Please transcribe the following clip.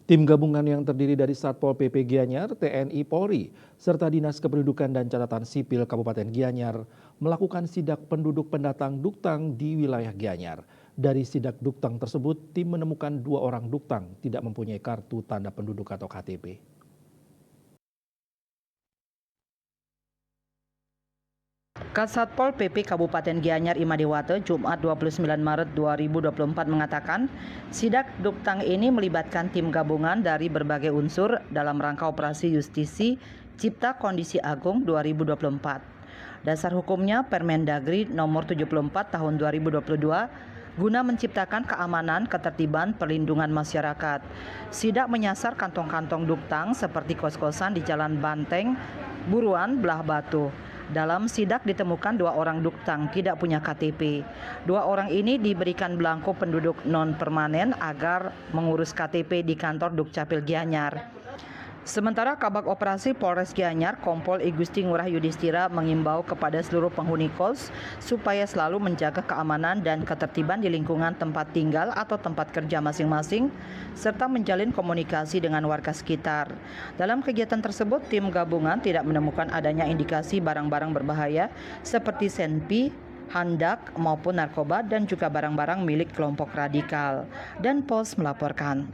Tim gabungan yang terdiri dari Satpol PP Gianyar, TNI Polri, serta Dinas Kependudukan dan Catatan Sipil Kabupaten Gianyar melakukan sidak penduduk pendatang Duktang di wilayah Gianyar. Dari sidak Duktang tersebut, tim menemukan 2 orang Duktang tidak mempunyai kartu tanda penduduk atau KTP. Kasatpol PP Kabupaten Gianyar Imadewate Jumat 29 Maret 2024 mengatakan, sidak Duktang ini melibatkan tim gabungan dari berbagai unsur dalam rangka operasi justisi Cipta Kondisi Agung 2024. Dasar hukumnya Permendagri nomor 74 tahun 2022 guna menciptakan keamanan, ketertiban, perlindungan masyarakat. Sidak menyasar kantong-kantong Duktang seperti kos-kosan di Jalan Banteng, Buruan, Belah Batu. Dalam sidak ditemukan 2 orang Duktang tidak punya KTP. 2 orang ini diberikan belangko penduduk non-permanen agar mengurus KTP di kantor Dukcapil Gianyar. Sementara Kabag Operasi Polres Gianyar, Kompol I Gusti Ngurah Yudhistira mengimbau kepada seluruh penghuni kos supaya selalu menjaga keamanan dan ketertiban di lingkungan tempat tinggal atau tempat kerja masing-masing, serta menjalin komunikasi dengan warga sekitar. Dalam kegiatan tersebut, tim gabungan tidak menemukan adanya indikasi barang-barang berbahaya seperti senpi, handak maupun narkoba dan juga barang-barang milik kelompok radikal. Dan Pos melaporkan.